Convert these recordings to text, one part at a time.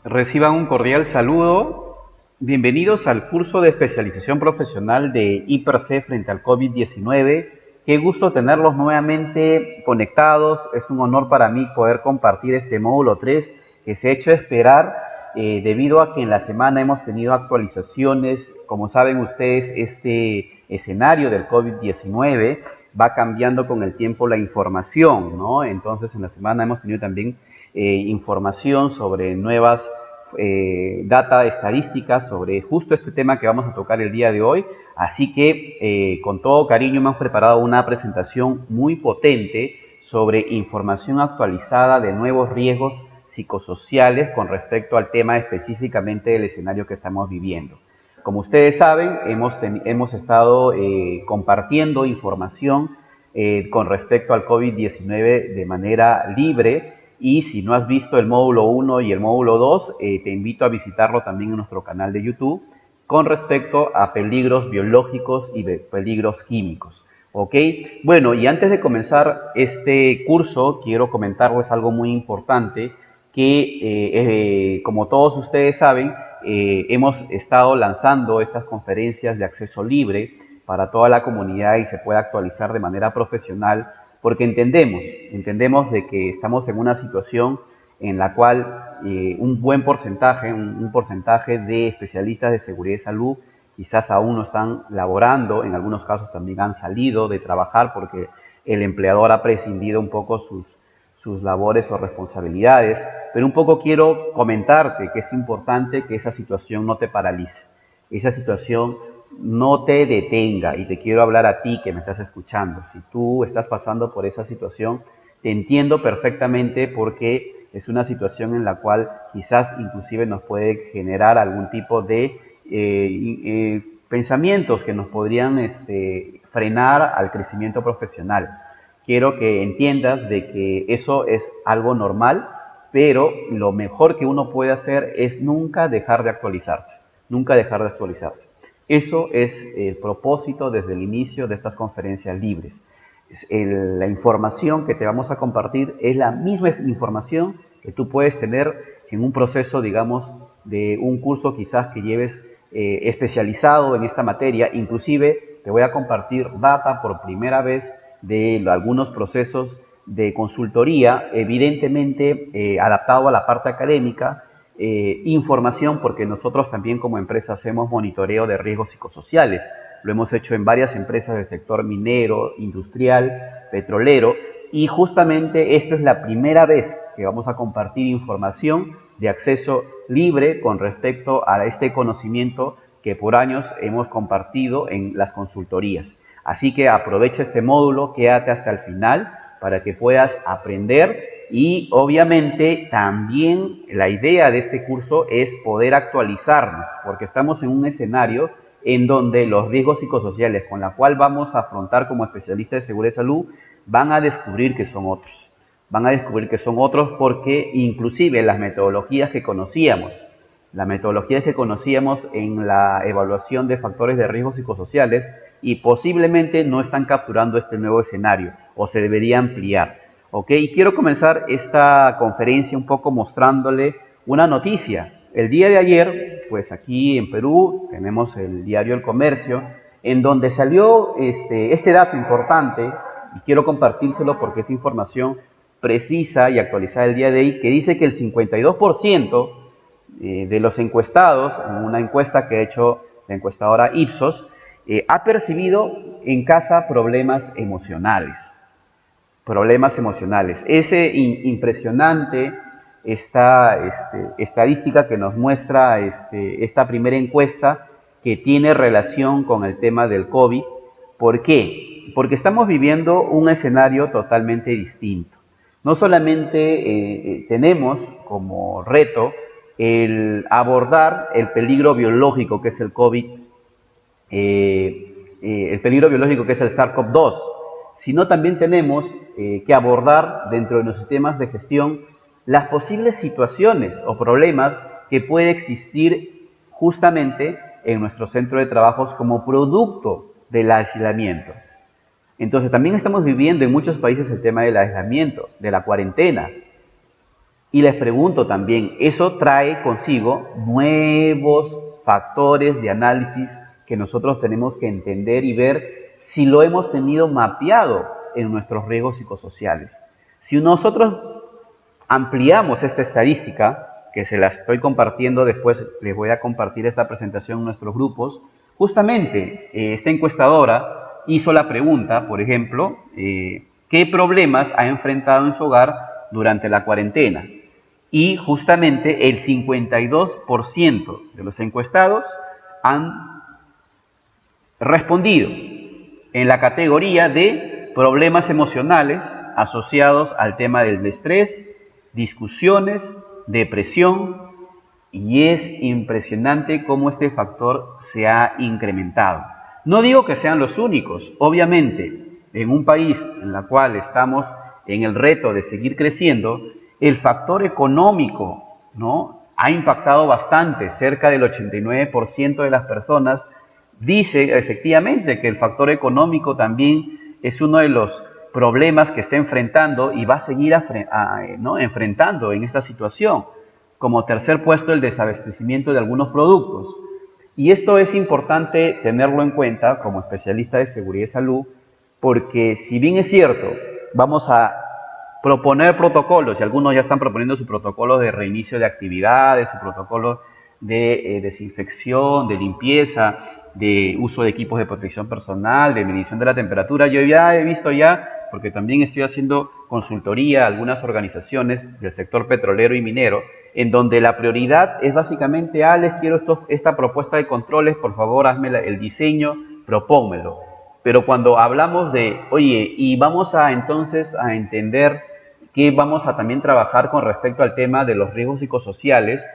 Reciban un cordial saludo. Bienvenidos al curso de especialización profesional de IPRC frente al COVID-19. Qué gusto tenerlos nuevamente conectados. Es un honor para mí poder compartir este módulo 3 que se ha hecho esperar debido a que en la semana hemos tenido actualizaciones. Como saben ustedes, este escenario del COVID-19 va cambiando con el tiempo la información, ¿no? Entonces en la semana hemos tenido también información sobre nuevas data estadísticas sobre justo este tema que vamos a tocar el día de hoy. Así que con todo cariño hemos preparado una presentación muy potente sobre información actualizada de nuevos riesgos psicosociales con respecto al tema específicamente del escenario que estamos viviendo. Como ustedes saben, hemos estado compartiendo información con respecto al COVID-19 de manera libre, y si no has visto el módulo 1 y el módulo 2, te invito a visitarlo también en nuestro canal de YouTube con respecto a peligros biológicos y peligros químicos. ¿Ok? Bueno, y antes de comenzar este curso, quiero comentarles algo muy importante que, como todos ustedes saben, hemos estado lanzando estas conferencias de acceso libre para toda la comunidad y se pueda actualizar de manera profesional, porque entendemos de que estamos en una situación en la cual un buen porcentaje, un porcentaje de especialistas de seguridad y salud quizás aún no están laborando, en algunos casos también han salido de trabajar porque el empleador ha prescindido un poco sus labores o responsabilidades, pero un poco quiero comentarte que es importante que esa situación no te paralice, esa situación no te detenga, y te quiero hablar a ti que me estás escuchando. Si tú estás pasando por esa situación, te entiendo perfectamente porque es una situación en la cual quizás inclusive nos puede generar algún tipo de pensamientos que nos podrían frenar al crecimiento profesional. Quiero que entiendas de que eso es algo normal, pero lo mejor que uno puede hacer es nunca dejar de actualizarse, nunca dejar de actualizarse. Eso es el propósito desde el inicio de estas conferencias libres. La información que te vamos a compartir es la misma información que tú puedes tener en un proceso, digamos, de un curso quizás que lleves especializado en esta materia. Inclusive te voy a compartir data por primera vez de algunos procesos de consultoría, evidentemente adaptado a la parte académica, información porque nosotros también como empresa hacemos monitoreo de riesgos psicosociales. Lo hemos hecho en varias empresas del sector minero, industrial, petrolero, y justamente esta es la primera vez que vamos a compartir información de acceso libre con respecto a este conocimiento que por años hemos compartido en las consultorías. Así que aprovecha este módulo, quédate hasta el final para que puedas aprender, y obviamente también la idea de este curso es poder actualizarnos, porque estamos en un escenario en donde los riesgos psicosociales con la cual vamos a afrontar como especialistas de seguridad y salud van a descubrir que son otros. Van a descubrir que son otros porque inclusive las metodologías que conocíamos en la evaluación de factores de riesgo psicosociales y posiblemente no están capturando este nuevo escenario o se debería ampliar. ¿Ok? Y quiero comenzar esta conferencia un poco mostrándole una noticia. El día de ayer, pues aquí en Perú tenemos el diario El Comercio, en donde salió este dato importante, y quiero compartírselo porque es información precisa y actualizada el día de hoy, que dice que el 52% de los encuestados, en una encuesta que ha hecho la encuestadora Ipsos, ha percibido en casa problemas emocionales. Problemas emocionales. Es impresionante esta estadística que nos muestra esta primera encuesta que tiene relación con el tema del COVID. ¿Por qué? Porque estamos viviendo un escenario totalmente distinto. No solamente tenemos como reto el abordar el peligro biológico que es el COVID, el peligro biológico que es el SARS-CoV-2, sino también tenemos que abordar dentro de los sistemas de gestión las posibles situaciones o problemas que puede existir justamente en nuestro centro de trabajos como producto del aislamiento. Entonces también estamos viviendo en muchos países el tema del aislamiento, de la cuarentena. Y les pregunto también, ¿eso trae consigo nuevos factores de análisis que nosotros tenemos que entender y ver si lo hemos tenido mapeado en nuestros riesgos psicosociales? Si nosotros ampliamos esta estadística, que se la estoy compartiendo después, les voy a compartir esta presentación en nuestros grupos, justamente esta encuestadora hizo la pregunta, por ejemplo, ¿qué problemas ha enfrentado en su hogar durante la cuarentena? Y justamente el 52% de los encuestados han respondido en la categoría de problemas emocionales asociados al tema del estrés, discusiones, depresión, y es impresionante cómo este factor se ha incrementado. No digo que sean los únicos, obviamente, en un país en el cual estamos en el reto de seguir creciendo, el factor económico, ¿no?, ha impactado bastante. Cerca del 89% de las personas dice efectivamente que el factor económico también es uno de los problemas que está enfrentando y va a seguir enfrentando en esta situación. Como tercer puesto, el desabastecimiento de algunos productos. Y esto es importante tenerlo en cuenta como especialista de seguridad y salud, porque si bien es cierto, vamos a proponer protocolos, y algunos ya están proponiendo su protocolo de reinicio de actividades, su protocolo de desinfección, de limpieza, de uso de equipos de protección personal, de medición de la temperatura. Yo ya he visto porque también estoy haciendo consultoría a algunas organizaciones del sector petrolero y minero, en donde la prioridad es básicamente: Alex, quiero esta propuesta de controles, por favor hazme el diseño, propónmelo. Pero cuando hablamos de, oye, y vamos entonces a entender que vamos a también trabajar con respecto al tema de los riesgos psicosociales,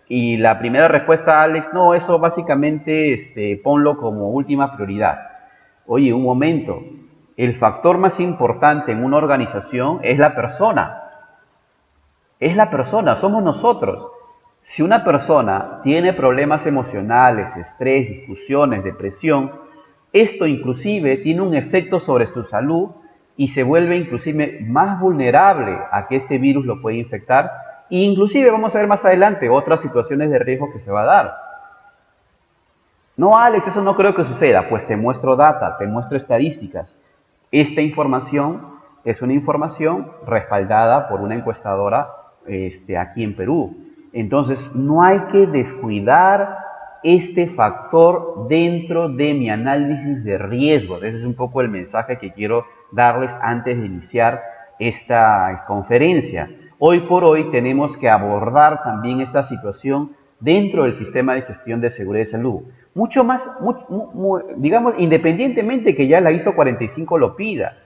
y la primera respuesta, Alex, no, eso básicamente ponlo como última prioridad. Oye, un momento, el factor más importante en una organización es la persona. Es la persona, somos nosotros. Si una persona tiene problemas emocionales, estrés, discusiones, depresión, esto inclusive tiene un efecto sobre su salud y se vuelve inclusive más vulnerable a que este virus lo pueda infectar. E inclusive vamos a ver más adelante otras situaciones de riesgo que se va a dar. No, Alex, eso no creo que suceda. Pues te muestro data, te muestro estadísticas. Esta información es una información respaldada por una encuestadora aquí en Perú. Entonces, no hay que descuidar este factor dentro de mi análisis de riesgos. Ese es un poco el mensaje que quiero darles antes de iniciar esta conferencia. Hoy por hoy tenemos que abordar también esta situación dentro del sistema de gestión de seguridad y salud. Mucho más, digamos, independientemente que ya la ISO 45 lo pida.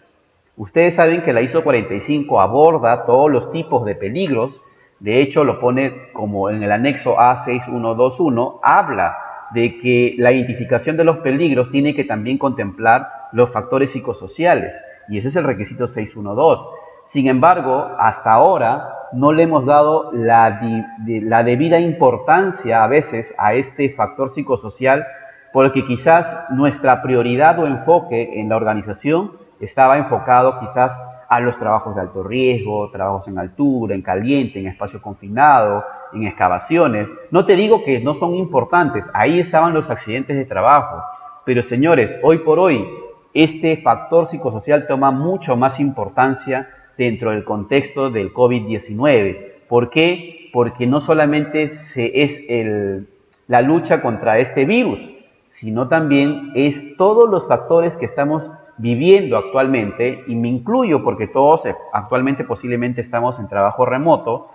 Ustedes saben que la ISO 45 aborda todos los tipos de peligros. De hecho, lo pone como en el anexo A6121, habla de que la identificación de los peligros tiene que también contemplar los factores psicosociales, y ese es el requisito 612. Sin embargo, hasta ahora no le hemos dado la debida importancia a veces a este factor psicosocial, porque quizás nuestra prioridad o enfoque en la organización estaba enfocado quizás a los trabajos de alto riesgo, trabajos en altura, en caliente, en espacio confinado, en excavaciones. No te digo que no son importantes, ahí estaban los accidentes de trabajo, pero señores, hoy por hoy este factor psicosocial toma mucho más importancia dentro del contexto del COVID-19. ¿Por qué? Porque no solamente es la lucha contra este virus, sino también es todos los factores que estamos viviendo actualmente, y me incluyo porque todos actualmente posiblemente estamos en trabajo remoto,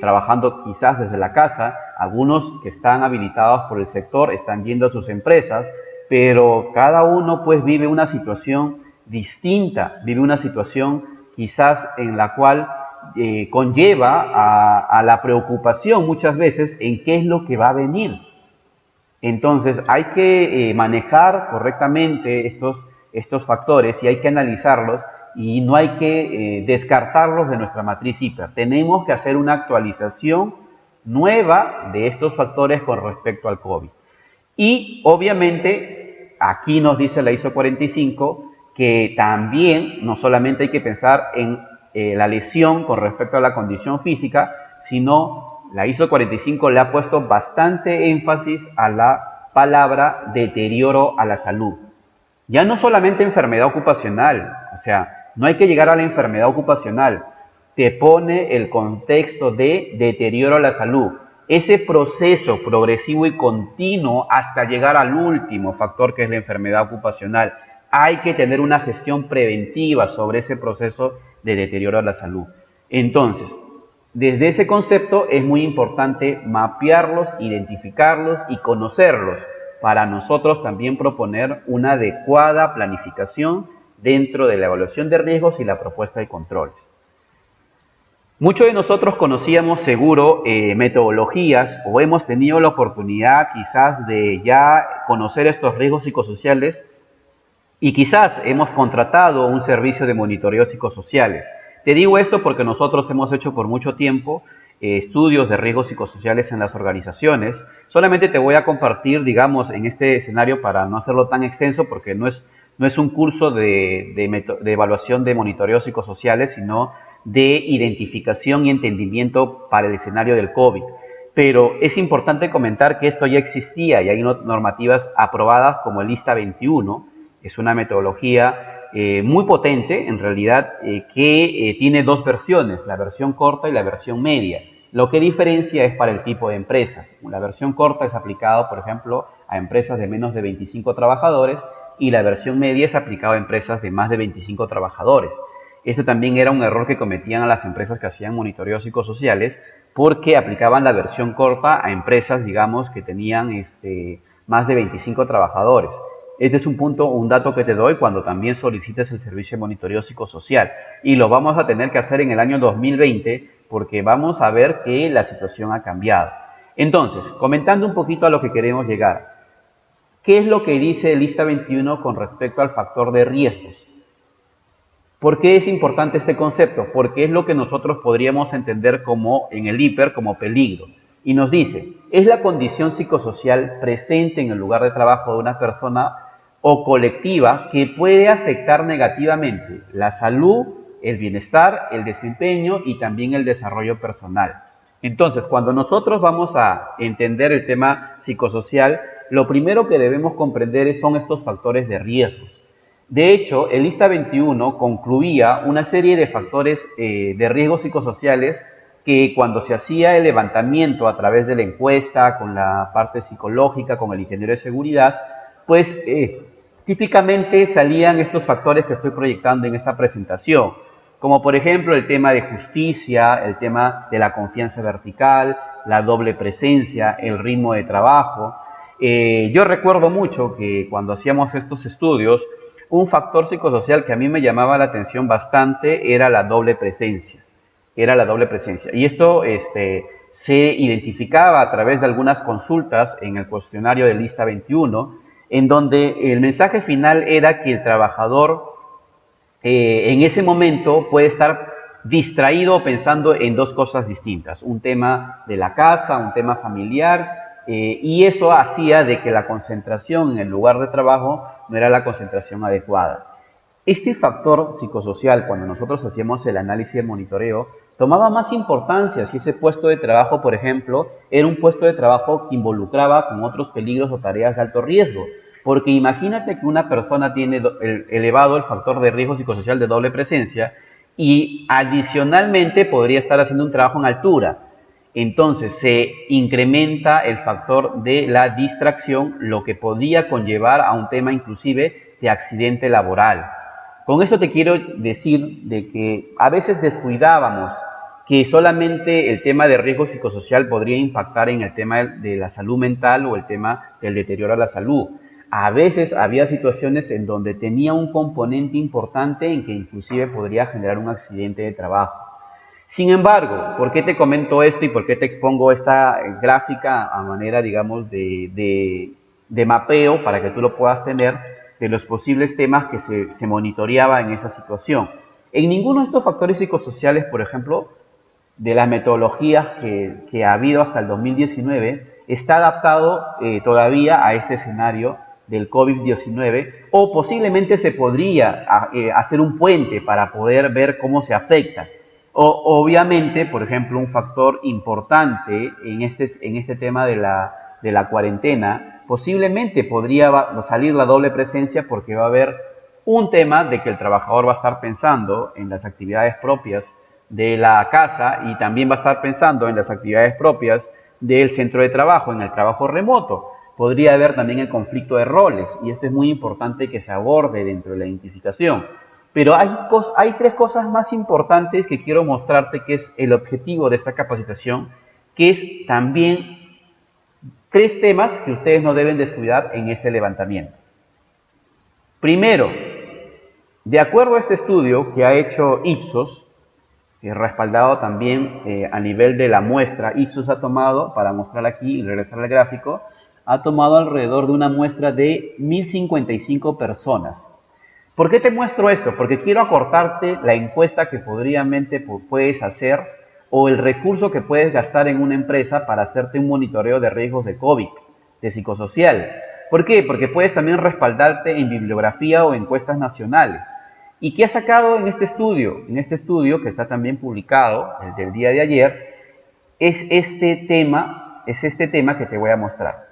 trabajando quizás desde la casa. Algunos que están habilitados por el sector están yendo a sus empresas, pero cada uno pues vive una situación distinta, vive una situación quizás en la cual conlleva a la preocupación muchas veces en qué es lo que va a venir. Entonces hay que manejar correctamente estos factores, y hay que analizarlos, y no hay que descartarlos de nuestra matriz hiper. Tenemos que hacer una actualización nueva de estos factores con respecto al COVID. Y obviamente aquí nos dice la ISO 45 que también no solamente hay que pensar en la lesión con respecto a la condición física, sino la ISO 45 le ha puesto bastante énfasis a la palabra deterioro a la salud. Ya no solamente enfermedad ocupacional, o sea, no hay que llegar a la enfermedad ocupacional, te pone el contexto de deterioro a la salud. Ese proceso progresivo y continuo hasta llegar al último factor que es la enfermedad ocupacional. Hay que tener una gestión preventiva sobre ese proceso de deterioro a la salud. Entonces, desde ese concepto es muy importante mapearlos, identificarlos y conocerlos para nosotros también proponer una adecuada planificación dentro de la evaluación de riesgos y la propuesta de controles. Muchos de nosotros conocíamos seguro metodologías o hemos tenido la oportunidad quizás de ya conocer estos riesgos psicosociales y quizás hemos contratado un servicio de monitoreo psicosociales. Te digo esto porque nosotros hemos hecho por mucho tiempo estudios de riesgos psicosociales en las organizaciones. Solamente te voy a compartir, digamos, en este escenario para no hacerlo tan extenso porque no es un curso de evaluación de monitoreo psicosociales, sino de identificación y entendimiento para el escenario del COVID. Pero es importante comentar que esto ya existía y hay normativas aprobadas como el Lista 21. Es una metodología muy potente, en realidad, que tiene dos versiones, la versión corta y la versión media. Lo que diferencia es para el tipo de empresas. La versión corta es aplicada, por ejemplo, a empresas de menos de 25 trabajadores y la versión media es aplicada a empresas de más de 25 trabajadores. Esto también era un error que cometían a las empresas que hacían monitoreos psicosociales porque aplicaban la versión corta a empresas, digamos, que tenían más de 25 trabajadores. Este es un dato que te doy cuando también solicites el servicio de monitoreo psicosocial. Y lo vamos a tener que hacer en el año 2020 porque vamos a ver que la situación ha cambiado. Entonces, comentando un poquito a lo que queremos llegar. ¿Qué es lo que dice el Lista 21 con respecto al factor de riesgos? ¿Por qué es importante este concepto? Porque es lo que nosotros podríamos entender como en el hiper como peligro. Y nos dice, es la condición psicosocial presente en el lugar de trabajo de una persona o colectiva que puede afectar negativamente la salud, el bienestar, el desempeño y también el desarrollo personal. Entonces, cuando nosotros vamos a entender el tema psicosocial, lo primero que debemos comprender son estos factores de riesgos. De hecho, el Lista 21 concluía una serie de factores de riesgos psicosociales que cuando se hacía el levantamiento a través de la encuesta, con la parte psicológica, con el ingeniero de seguridad, pues típicamente salían estos factores que estoy proyectando en esta presentación, como por ejemplo el tema de justicia, el tema de la confianza vertical, la doble presencia, el ritmo de trabajo. Yo recuerdo mucho que cuando hacíamos estos estudios, un factor psicosocial que a mí me llamaba la atención bastante era la doble presencia. Y esto se identificaba a través de algunas consultas en el cuestionario de Lista 21, en donde el mensaje final era que el trabajador en ese momento puede estar distraído pensando en dos cosas distintas, un tema de la casa, un tema familiar, y eso hacía de que la concentración en el lugar de trabajo no era la concentración adecuada. Este factor psicosocial, cuando nosotros hacíamos el análisis del monitoreo, tomaba más importancia si ese puesto de trabajo, por ejemplo, era un puesto de trabajo que involucraba con otros peligros o tareas de alto riesgo. Porque imagínate que una persona tiene elevado el factor de riesgo psicosocial de doble presencia y adicionalmente podría estar haciendo un trabajo en altura. Entonces se incrementa el factor de la distracción, lo que podría conllevar a un tema inclusive de accidente laboral. Con esto te quiero decir de que a veces descuidábamos que solamente el tema de riesgo psicosocial podría impactar en el tema de la salud mental o el tema del deterioro a la salud. A veces había situaciones en donde tenía un componente importante en que inclusive podría generar un accidente de trabajo. Sin embargo, ¿por qué te comento esto y por qué te expongo esta gráfica a manera, digamos, de mapeo para que tú lo puedas tener de los posibles temas que se monitoreaba en esa situación? En ninguno de estos factores psicosociales, por ejemplo, de las metodologías que ha habido hasta el 2019, está adaptado todavía a este escenario del COVID-19, o posiblemente se podría hacer un puente para poder ver cómo se afecta. Obviamente, por ejemplo, un factor importante en este tema de la cuarentena, posiblemente podría salir la doble presencia porque va a haber un tema de que el trabajador va a estar pensando en las actividades propias de la casa y también va a estar pensando en las actividades propias del centro de trabajo, en el trabajo remoto. Podría haber también el conflicto de roles y esto es muy importante que se aborde dentro de la identificación. Pero hay tres cosas más importantes que quiero mostrarte que es el objetivo de esta capacitación, que es también tres temas que ustedes no deben descuidar en ese levantamiento. Primero, de acuerdo a este estudio que ha hecho Ipsos, respaldado también a nivel de la muestra, Ipsos ha tomado, para mostrar aquí y regresar al gráfico, ha tomado alrededor de una muestra de 1055 personas. ¿Por qué te muestro esto? Porque quiero acortarte la encuesta que puedes hacer o el recurso que puedes gastar en una empresa para hacerte un monitoreo de riesgos de COVID, de psicosocial. ¿Por qué? Porque puedes también respaldarte en bibliografía o encuestas nacionales. ¿Y qué ha sacado en este estudio? En este estudio, que está también publicado, el del día de ayer, es este tema que te voy a mostrar.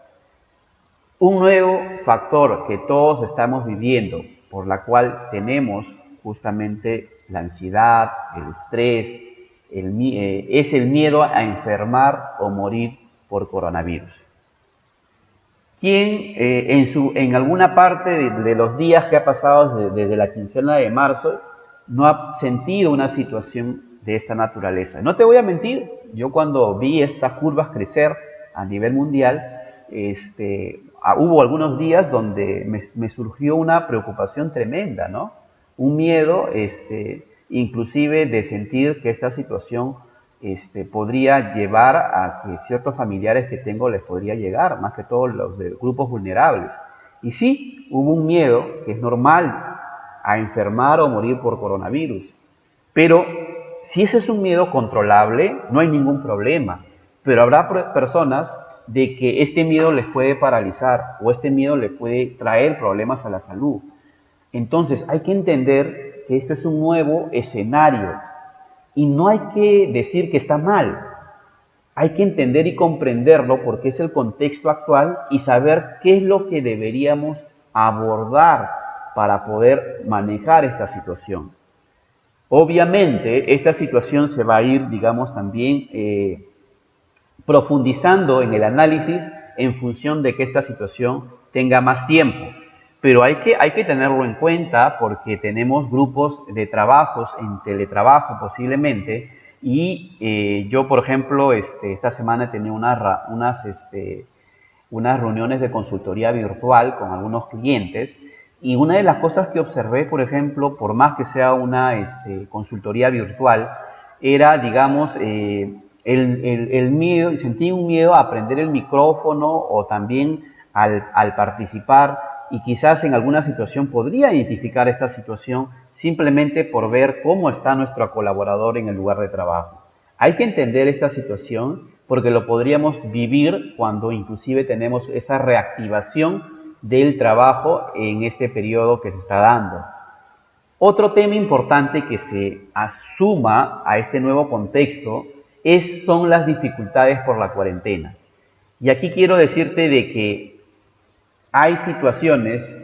Un nuevo factor que todos estamos viviendo, por la cual tenemos justamente la ansiedad, el estrés, es el miedo a enfermar o morir por coronavirus. ¿Quién en alguna parte de los días que ha pasado desde la quincena de marzo no ha sentido una situación de esta naturaleza? No te voy a mentir, yo cuando vi estas curvas crecer a nivel mundial, hubo algunos días donde me surgió una preocupación tremenda, ¿no? Un miedo, inclusive de sentir que esta situación podría llevar a que ciertos familiares que tengo les podría llegar, más que todos los de grupos vulnerables. Y sí, hubo un miedo, que es normal, a enfermar o morir por coronavirus. Pero si ese es un miedo controlable, no hay ningún problema. Pero habrá personas de que este miedo les puede paralizar o este miedo les puede traer problemas a la salud. Entonces hay que entender que esto es un nuevo escenario y no hay que decir que está mal. Hay que entender y comprenderlo porque es el contexto actual y saber qué es lo que deberíamos abordar para poder manejar esta situación. Obviamente, esta situación se va a ir, digamos, también profundizando en el análisis en función de que esta situación tenga más tiempo. Pero hay que tenerlo en cuenta porque tenemos grupos de trabajos en teletrabajo posiblemente y yo, por ejemplo, esta semana he tenido unas reuniones de consultoría virtual con algunos clientes y una de las cosas que observé, por ejemplo, por más que sea una consultoría virtual, era, digamos, el miedo, sentí un miedo a prender el micrófono o también al participar y quizás en alguna situación podría identificar esta situación simplemente por ver cómo está nuestro colaborador en el lugar de trabajo. Hay que entender esta situación porque lo podríamos vivir cuando inclusive tenemos esa reactivación del trabajo en este periodo que se está dando. Otro tema importante que se asuma a este nuevo contexto son las dificultades por la cuarentena. Y aquí quiero decirte de que hay situaciones,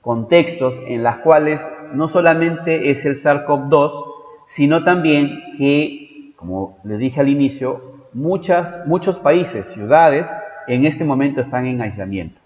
contextos en las cuales no solamente es el SARS-CoV-2, sino también que, como les dije al inicio, muchos países, ciudades, en este momento están en aislamiento.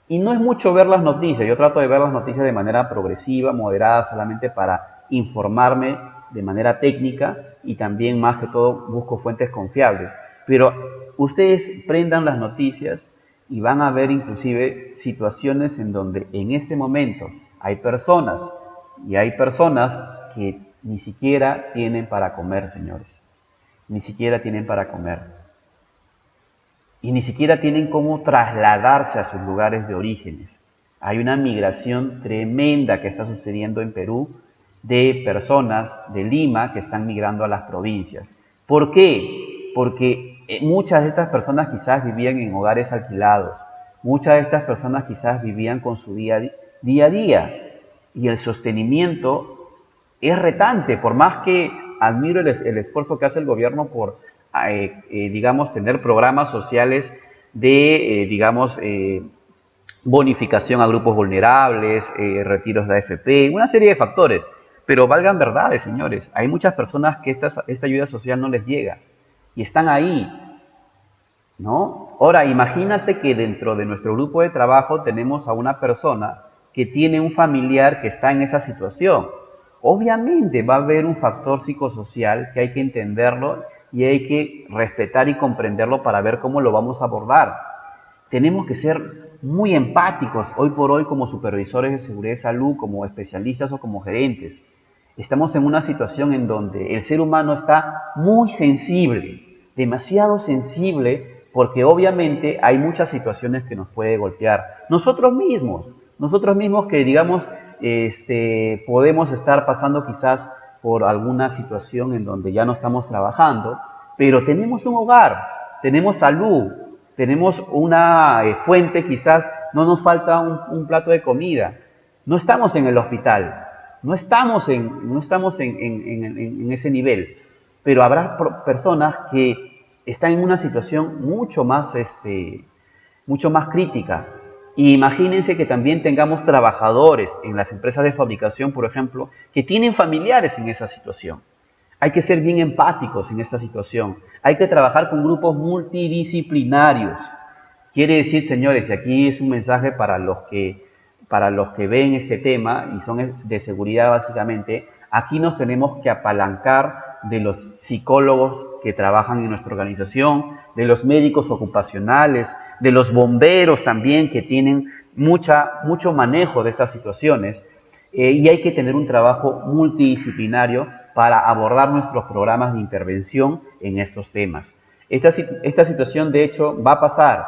Y no es mucho ver las noticias, yo trato de ver las noticias de manera progresiva, moderada, solamente para informarme de manera técnica y también más que todo busco fuentes confiables. Pero ustedes prendan las noticias y van a ver inclusive situaciones en donde en este momento hay personas que ni siquiera tienen para comer, señores. Ni siquiera tienen para comer. Y ni siquiera tienen cómo trasladarse a sus lugares de orígenes. Hay una migración tremenda que está sucediendo en Perú de personas de Lima que están migrando a las provincias. ¿Por qué? Porque muchas de estas personas quizás vivían en hogares alquilados Muchas de estas personas quizás vivían con su día a día y el sostenimiento es retante, por más que admiro el esfuerzo que hace el gobierno por, digamos, tener programas sociales de, digamos, bonificación a grupos vulnerables, retiros de AFP, una serie de factores. Pero valgan verdades, señores, hay muchas personas que esta ayuda social no les llega y están ahí, ¿no? Ahora, imagínate que dentro de nuestro grupo de trabajo tenemos a una persona que tiene un familiar que está en esa situación. Obviamente va a haber un factor psicosocial que hay que entenderlo y hay que respetar y comprenderlo para ver cómo lo vamos a abordar. Tenemos que ser muy empáticos hoy por hoy como supervisores de seguridad y salud, como especialistas o como gerentes. Estamos en una situación en donde el ser humano está muy sensible, demasiado sensible, porque obviamente hay muchas situaciones que nos puede golpear. Nosotros mismos que digamos, podemos estar pasando quizás por alguna situación en donde ya no estamos trabajando, pero tenemos un hogar, tenemos salud, tenemos una fuente, quizás no nos falta un plato de comida, no estamos en el hospital, no estamos en ese nivel, pero habrá personas que están en una situación mucho más crítica. Y imagínense que también tengamos trabajadores en las empresas de fabricación, por ejemplo, que tienen familiares en esa situación. Hay que ser bien empáticos en esta situación. Hay que trabajar con grupos multidisciplinarios. Quiere decir, señores, y aquí es un mensaje para los que ven este tema y son de seguridad básicamente, aquí nos tenemos que apalancar de los psicólogos que trabajan en nuestra organización, de los médicos ocupacionales, de los bomberos también que tienen mucho manejo de estas situaciones, y hay que tener un trabajo multidisciplinario para abordar nuestros programas de intervención en estos temas. Esta situación de hecho va a pasar,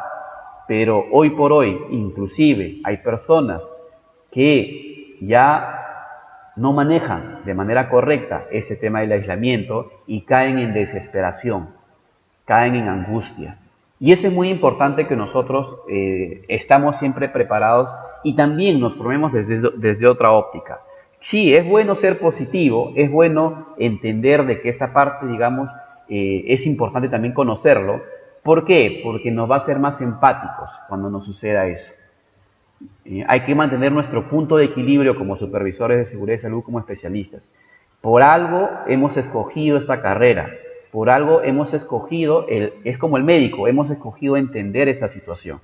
pero hoy por hoy inclusive hay personas que ya no manejan de manera correcta ese tema del aislamiento y caen en desesperación, caen en angustia. Y eso es muy importante que nosotros estamos siempre preparados y también nos formemos desde otra óptica. Sí, es bueno ser positivo, es bueno entender de que esta parte, digamos, es importante también conocerlo. ¿Por qué? Porque nos va a hacer más empáticos cuando nos suceda eso. Hay que mantener nuestro punto de equilibrio como supervisores de seguridad y salud, como especialistas. Por algo hemos escogido esta carrera, por algo hemos escogido, es como el médico, hemos escogido entender esta situación.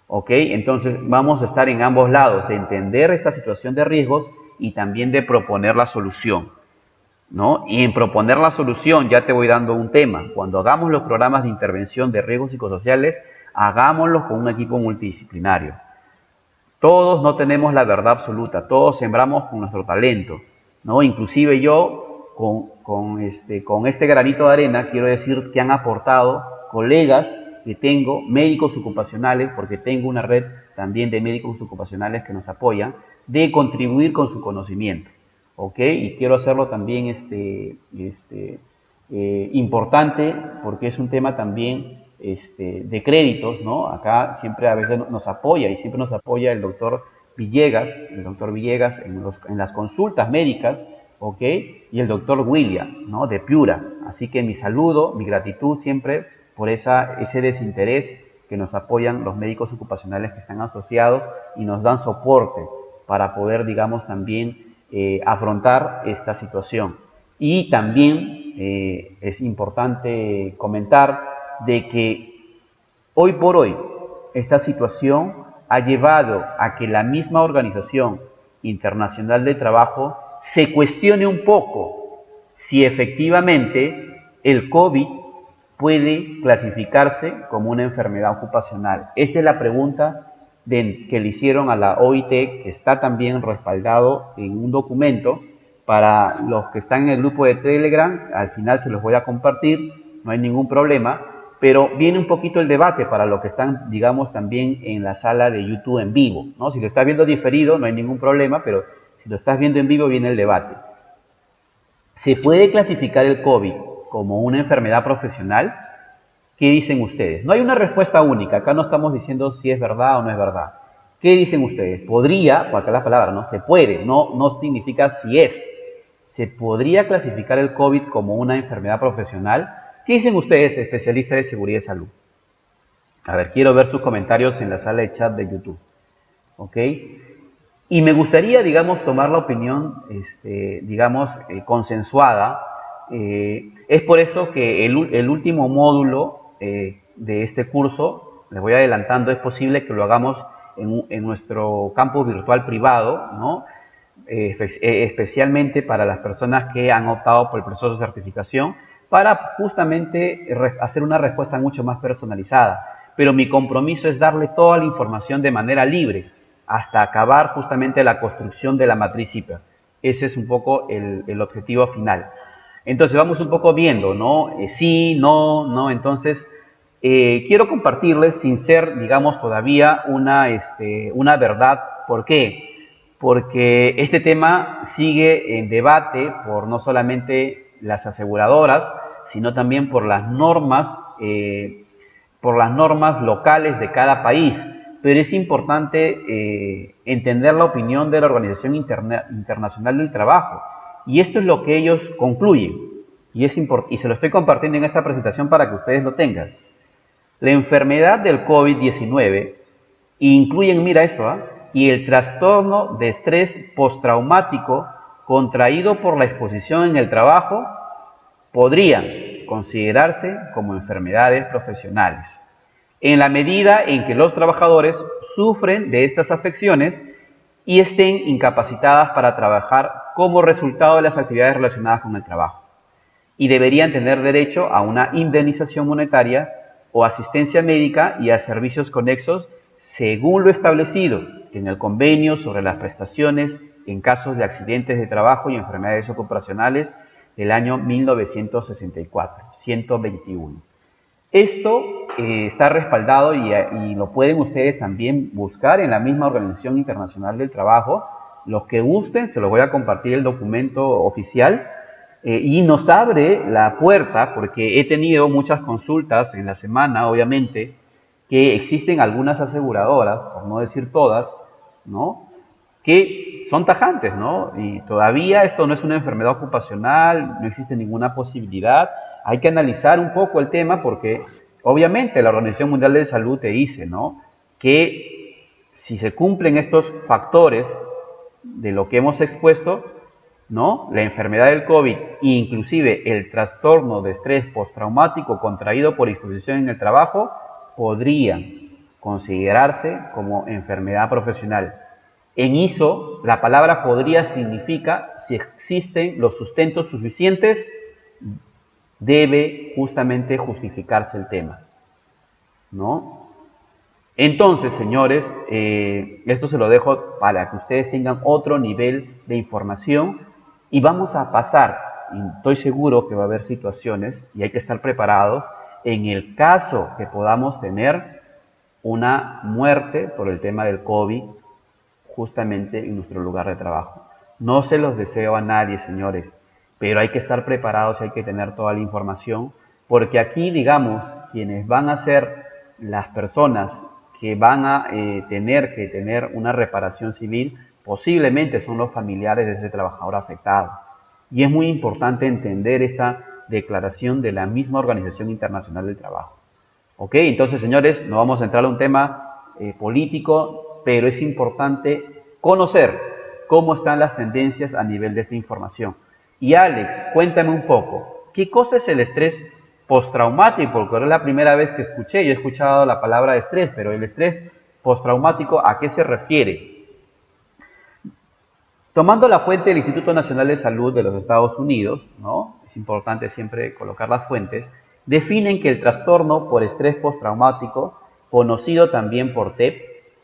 ¿Ok? Entonces vamos a estar en ambos lados, de entender esta situación de riesgos y también de proponer la solución, ¿no? Y en proponer la solución ya te voy dando un tema. Cuando hagamos los programas de intervención de riesgos psicosociales, hagámoslos con un equipo multidisciplinario. Todos no tenemos la verdad absoluta, todos sembramos con nuestro talento, ¿no? Inclusive yo, con este granito de arena, quiero decir que han aportado colegas que tengo, médicos ocupacionales, porque tengo una red también de médicos ocupacionales que nos apoyan, de contribuir con su conocimiento, ¿ok? Y quiero hacerlo también importante, porque es un tema también de créditos, ¿no? Acá siempre a veces nos apoya y siempre nos apoya el doctor Villegas en las consultas médicas, ¿ok? Y el doctor William, ¿no? De Piura. Así que mi saludo, mi gratitud siempre por ese desinterés que nos apoyan los médicos ocupacionales que están asociados y nos dan soporte para poder, digamos, también afrontar esta situación. Y también es importante comentar de que hoy por hoy esta situación ha llevado a que la misma Organización Internacional del Trabajo se cuestione un poco si efectivamente el COVID puede clasificarse como una enfermedad ocupacional. Esta es la pregunta que le hicieron a la OIT, que está también respaldado en un documento. Para los que están en el grupo de Telegram, al final se los voy a compartir, no hay ningún problema, pero viene un poquito el debate para los que están, digamos, también en la sala de YouTube en vivo, ¿no? Si lo estás viendo diferido, no hay ningún problema, pero si lo estás viendo en vivo, viene el debate. ¿Se puede clasificar el COVID como una enfermedad profesional? ¿Qué dicen ustedes? No hay una respuesta única. Acá no estamos diciendo si es verdad o no es verdad. ¿Qué dicen ustedes? Podría, por acá la palabra, ¿no? Se puede, no significa si es. ¿Se podría clasificar el COVID como una enfermedad profesional? ¿Qué dicen ustedes, especialistas de seguridad y salud? A ver, quiero ver sus comentarios en la sala de chat de YouTube. ¿Ok? Y me gustaría, digamos, tomar la opinión, digamos, consensuada. Es por eso que el último módulo de este curso, les voy adelantando, es posible que lo hagamos en nuestro campus virtual privado, ¿no? Especialmente para las personas que han optado por el proceso de certificación, para justamente hacer una respuesta mucho más personalizada. Pero mi compromiso es darle toda la información de manera libre, hasta acabar justamente la construcción de la matriz HIPER. Ese es un poco el objetivo final. Entonces vamos un poco viendo, ¿no? Sí, no, no. Entonces, quiero compartirles sin ser, digamos, todavía una verdad. ¿Por qué? Porque este tema sigue en debate por no solamente las aseguradoras, sino también por las normas locales de cada país. Pero es importante entender la opinión de la Organización Internacional del Trabajo. Y esto es lo que ellos concluyen. Y se lo estoy compartiendo en esta presentación para que ustedes lo tengan. La enfermedad del COVID-19 incluyen, mira esto, y el trastorno de estrés postraumático contraído por la exposición en el trabajo podrían considerarse como enfermedades profesionales, en la medida en que los trabajadores sufren de estas afecciones y estén incapacitadas para trabajar como resultado de las actividades relacionadas con el trabajo, y deberían tener derecho a una indemnización monetaria o asistencia médica y a servicios conexos según lo establecido en el convenio sobre las prestaciones en casos de accidentes de trabajo y enfermedades ocupacionales del año 1964, 121. Esto está respaldado y lo pueden ustedes también buscar en la misma Organización Internacional del Trabajo. Los que gusten, se los voy a compartir el documento oficial y nos abre la puerta, porque he tenido muchas consultas en la semana, obviamente, que existen algunas aseguradoras, por no decir todas, ¿no?, que son tajantes, ¿no? Y todavía esto no es una enfermedad ocupacional, no existe ninguna posibilidad. Hay que analizar un poco el tema porque obviamente la Organización Mundial de Salud te dice, ¿no?, que si se cumplen estos factores de lo que hemos expuesto, ¿no?, la enfermedad del COVID, inclusive el trastorno de estrés postraumático contraído por exposición en el trabajo, podrían considerarse como enfermedad profesional. En ISO, la palabra podría significa si existen los sustentos suficientes, debe justamente justificarse el tema, ¿no? Entonces, señores, esto se lo dejo para que ustedes tengan otro nivel de información y vamos a pasar, y estoy seguro que va a haber situaciones y hay que estar preparados en el caso que podamos tener una muerte por el tema del COVID justamente en nuestro lugar de trabajo. No se los deseo a nadie, señores, pero hay que estar preparados y hay que tener toda la información, porque aquí, digamos, quienes van a ser las personas que van a tener que tener una reparación civil, posiblemente son los familiares de ese trabajador afectado. Y es muy importante entender esta declaración de la misma Organización Internacional del Trabajo. ¿Ok? Entonces, señores, no vamos a entrar a un tema político, pero es importante conocer cómo están las tendencias a nivel de esta información. Y Alex, cuéntame un poco, ¿qué cosa es el estrés postraumático? Porque es la primera vez que escuché, yo he escuchado la palabra estrés, pero el estrés postraumático, ¿a qué se refiere? Tomando la fuente del Instituto Nacional de Salud de los Estados Unidos, ¿no?, es importante siempre colocar las fuentes, definen que el trastorno por estrés postraumático, conocido también por TEP,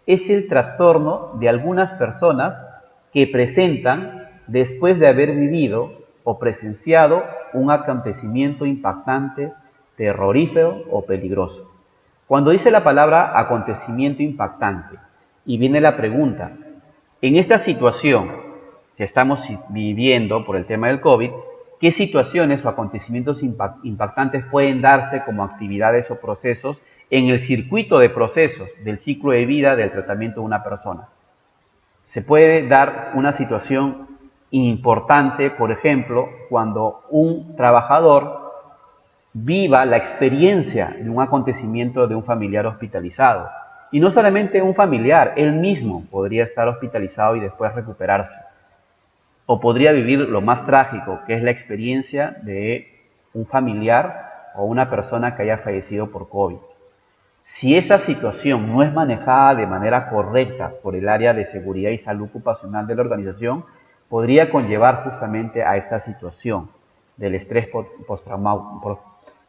es el trastorno de algunas personas que presentan después de haber vivido o presenciado un acontecimiento impactante, terrorífero o peligroso. Cuando dice la palabra acontecimiento impactante y viene la pregunta, en esta situación que estamos viviendo por el tema del COVID, qué situaciones o acontecimientos impactantes pueden darse como actividades o procesos en el circuito de procesos del ciclo de vida del tratamiento de una persona. Se puede dar una situación importante, por ejemplo, cuando un trabajador viva la experiencia de un acontecimiento de un familiar hospitalizado. Y no solamente un familiar, él mismo podría estar hospitalizado y después recuperarse. O podría vivir lo más trágico, que es la experiencia de un familiar o una persona que haya fallecido por COVID. Si esa situación no es manejada de manera correcta por el área de seguridad y salud ocupacional de la organización, podría conllevar justamente a esta situación del estrés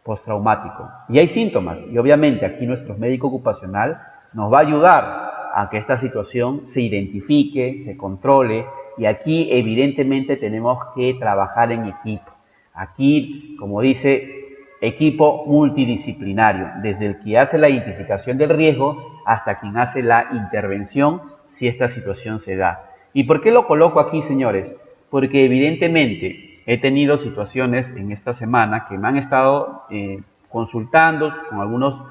postraumático. Y hay síntomas, y obviamente aquí nuestro médico ocupacional nos va a ayudar a que esta situación se identifique, se controle, y aquí evidentemente tenemos que trabajar en equipo. Aquí, como dice, equipo multidisciplinario, desde el que hace la identificación del riesgo hasta quien hace la intervención si esta situación se da. ¿Y por qué lo coloco aquí, señores? Porque evidentemente he tenido situaciones en esta semana que me han estado consultando con algunos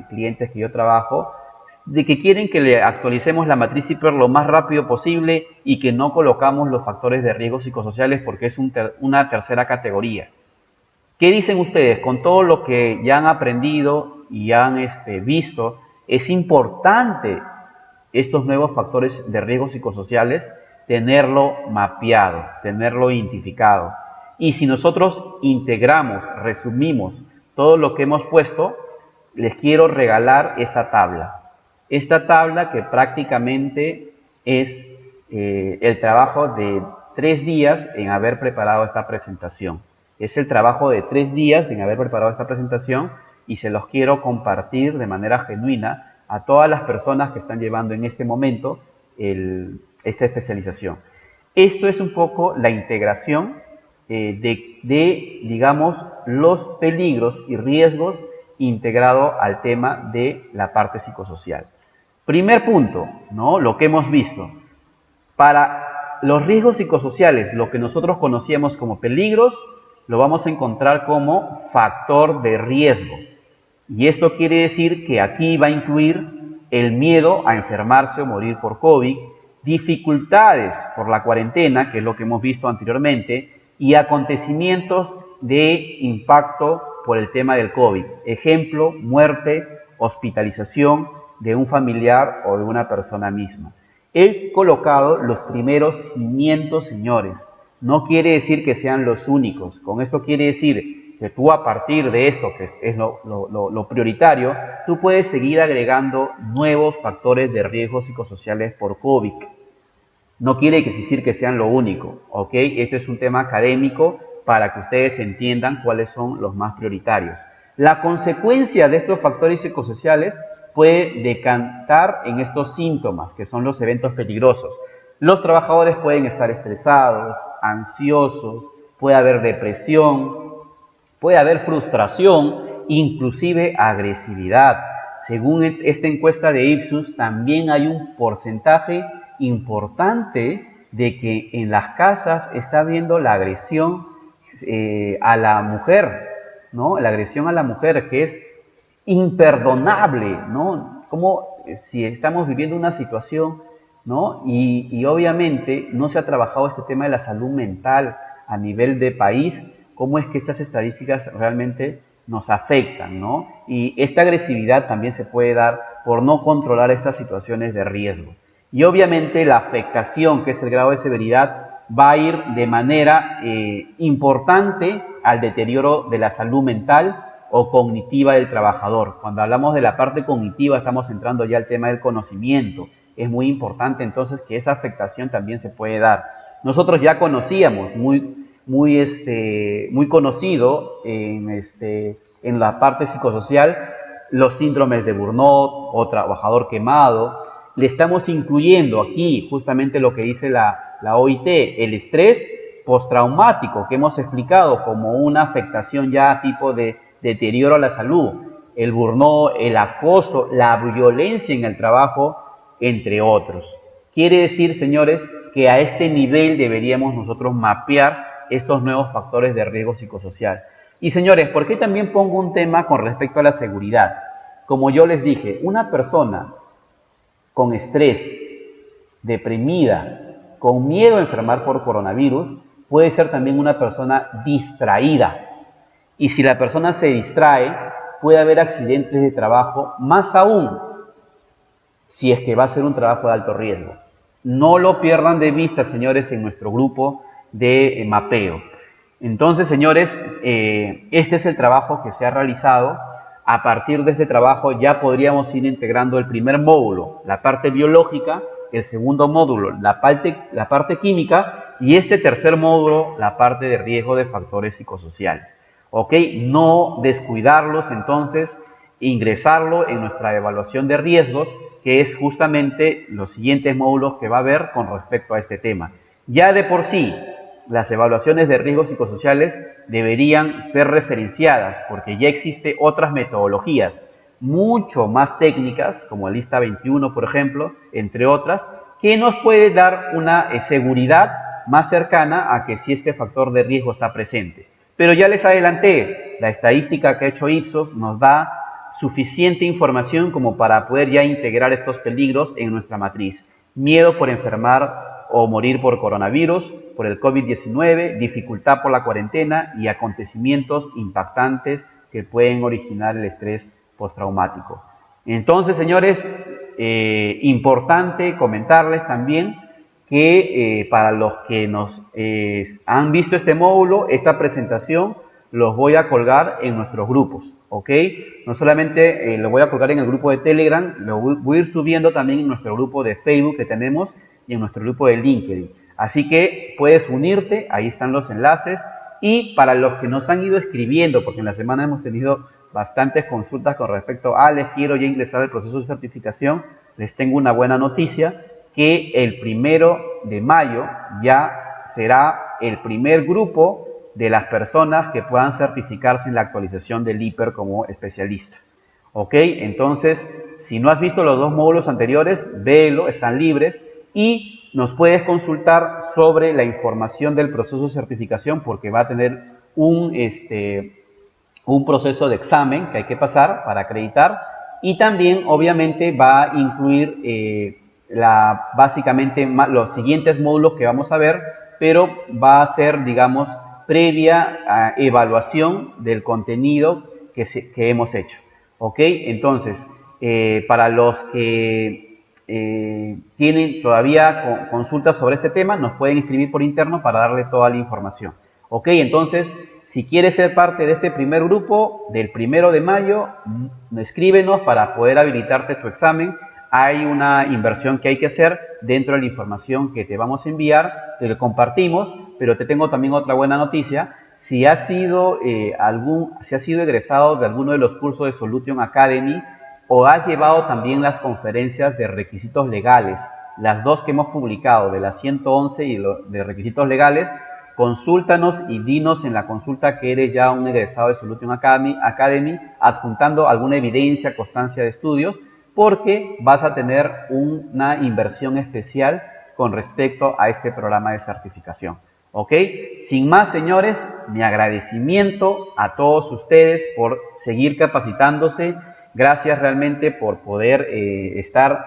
clientes que yo trabajo, de que quieren que le actualicemos la matriz CIPER lo más rápido posible y que no colocamos los factores de riesgo psicosociales porque es una tercera categoría. ¿Qué dicen ustedes? Con todo lo que ya han aprendido y han visto, es importante estos nuevos factores de riesgo psicosociales tenerlo mapeado, tenerlo identificado. Y si nosotros integramos, resumimos todo lo que hemos puesto, les quiero regalar esta tabla. Esta tabla que prácticamente es el trabajo de 3 días en haber preparado esta presentación. Es el trabajo de 3 días en haber preparado esta presentación y se los quiero compartir de manera genuina a todas las personas que están llevando en este momento esta especialización. Esto es un poco la integración digamos, los peligros y riesgos integrado al tema de la parte psicosocial. Primer punto, ¿no? Lo que hemos visto. Para los riesgos psicosociales, lo que nosotros conocíamos como peligros, lo vamos a encontrar como factor de riesgo. Y esto quiere decir que aquí va a incluir el miedo a enfermarse o morir por COVID, dificultades por la cuarentena, que es lo que hemos visto anteriormente, y acontecimientos de impacto por el tema del COVID. Ejemplo, muerte, hospitalización de un familiar o de una persona misma. He colocado los primeros cimientos, señores. No quiere decir que sean los únicos. Con esto quiere decir que tú, a partir de esto, que es lo prioritario, tú puedes seguir agregando nuevos factores de riesgo psicosociales por COVID. No quiere decir que sean lo único, ¿ok? Este es un tema académico para que ustedes entiendan cuáles son los más prioritarios. La consecuencia de estos factores psicosociales puede decantar en estos síntomas, que son los eventos peligrosos. Los trabajadores pueden estar estresados, ansiosos, puede haber depresión, puede haber frustración, inclusive agresividad. Según esta encuesta de Ipsos, también hay un porcentaje importante de que en las casas está habiendo la agresión a la mujer, ¿no? La agresión a la mujer, que es imperdonable, ¿no? Como si estamos viviendo una situación, ¿no? Y obviamente no se ha trabajado este tema de la salud mental a nivel de país, cómo es que estas estadísticas realmente nos afectan, ¿no? Y esta agresividad también se puede dar por no controlar estas situaciones de riesgo. Y obviamente la afectación, que es el grado de severidad, va a ir de manera importante al deterioro de la salud mental o cognitiva del trabajador. Cuando hablamos de la parte cognitiva, estamos entrando ya al tema del conocimiento. Es muy importante entonces que esa afectación también se puede dar. Nosotros ya conocíamos, muy conocido en la parte psicosocial, los síndromes de Burnout o trabajador quemado. Le estamos incluyendo aquí justamente lo que dice la OIT, el estrés postraumático, que hemos explicado como una afectación ya tipo de deterioro a la salud, el burnout, el acoso, la violencia en el trabajo, entre otros. Quiere decir, señores, que a este nivel deberíamos nosotros mapear estos nuevos factores de riesgo psicosocial. Y señores, ¿por qué también pongo un tema con respecto a la seguridad? Como yo les dije, una persona con estrés, deprimida, con miedo a enfermar por coronavirus, puede ser también una persona distraída. Y si la persona se distrae, puede haber accidentes de trabajo, más aún si es que va a ser un trabajo de alto riesgo. No lo pierdan de vista, señores, en nuestro grupo de mapeo. Entonces, señores, este es el trabajo que se ha realizado. A partir de este trabajo ya podríamos ir integrando el primer módulo, la parte biológica, el segundo módulo, la parte química, y este tercer módulo, la parte de riesgo de factores psicosociales. ¿Ok? No descuidarlos, entonces, ingresarlo en nuestra evaluación de riesgos, que es justamente los siguientes módulos que va a haber con respecto a este tema. Ya de por sí, las evaluaciones de riesgos psicosociales deberían ser referenciadas porque ya existen otras metodologías mucho más técnicas, como el lista 21, por ejemplo, entre otras, que nos puede dar una seguridad más cercana a que si este factor de riesgo está presente. Pero ya les adelanté, la estadística que ha hecho Ipsos nos da suficiente información como para poder ya integrar estos peligros en nuestra matriz. Miedo por enfermar o morir por coronavirus, por el COVID-19, dificultad por la cuarentena y acontecimientos impactantes que pueden originar el estrés postraumático. Entonces, señores, importante comentarles también que para los que nos han visto este módulo, esta presentación, los voy a colgar en nuestros grupos, ¿ok? No solamente lo voy a colgar en el grupo de Telegram, lo voy a ir subiendo también en nuestro grupo de Facebook que tenemos y en nuestro grupo de LinkedIn. Así que puedes unirte, ahí están los enlaces. Y para los que nos han ido escribiendo, porque en la semana hemos tenido bastantes consultas con respecto a les quiero ya ingresar al proceso de certificación, les tengo una buena noticia, que el 1 de mayo ya será el primer grupo de las personas que puedan certificarse en la actualización del IPER como especialista. ¿Ok? Entonces, si no has visto los dos módulos anteriores, véelo, están libres y nos puedes consultar sobre la información del proceso de certificación porque va a tener un proceso de examen que hay que pasar para acreditar y también obviamente va a incluir básicamente los siguientes módulos que vamos a ver, pero va a ser, digamos, previa evaluación del contenido que hemos hecho. ¿Ok? Entonces, para los que tienen todavía consultas sobre este tema, nos pueden escribir por interno para darle toda la información. ¿Ok? Entonces, si quieres ser parte de este primer grupo, del 1 de mayo, escríbenos para poder habilitarte tu examen. Hay una inversión que hay que hacer dentro de la información que te vamos a enviar, te lo compartimos, pero te tengo también otra buena noticia. Si has sido egresado de alguno de los cursos de Solution Academy o has llevado también las conferencias de requisitos legales, las dos que hemos publicado, de la 111 y de requisitos legales, consúltanos y dinos en la consulta que eres ya un egresado de Solution Academy, adjuntando alguna evidencia, constancia de estudios, porque vas a tener una inversión especial con respecto a este programa de certificación. ¿Ok? Sin más, señores, mi agradecimiento a todos ustedes por seguir capacitándose. Gracias realmente por poder estar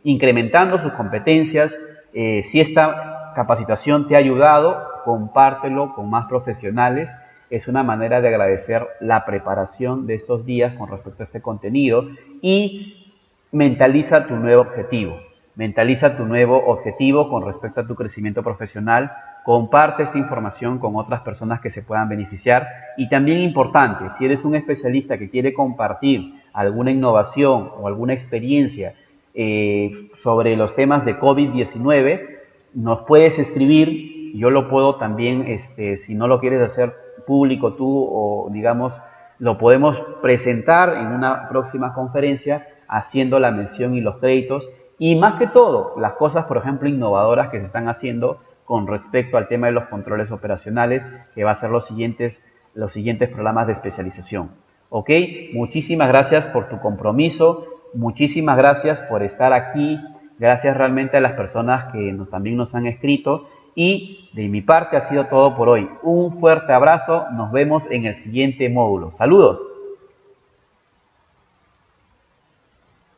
incrementando sus competencias. Si esta capacitación te ha ayudado, compártelo con más profesionales. Es una manera de agradecer la preparación de estos días con respecto a este contenido y mentaliza tu nuevo objetivo. Mentaliza tu nuevo objetivo con respecto a tu crecimiento profesional. Comparte esta información con otras personas que se puedan beneficiar. Y también importante, si eres un especialista que quiere compartir alguna innovación o alguna experiencia sobre los temas de COVID-19, nos puedes escribir. Yo lo puedo también, si no lo quieres hacer público tú o digamos, lo podemos presentar en una próxima conferencia haciendo la mención y los créditos. Y más que todo, las cosas, por ejemplo, innovadoras que se están haciendo con respecto al tema de los controles operacionales, que va a ser los siguientes programas de especialización. ¿Ok? Muchísimas gracias por tu compromiso, muchísimas gracias por estar aquí, gracias realmente a las personas que también nos han escrito Y de mi parte ha sido todo por hoy. Un fuerte abrazo, nos vemos en el siguiente módulo. Saludos.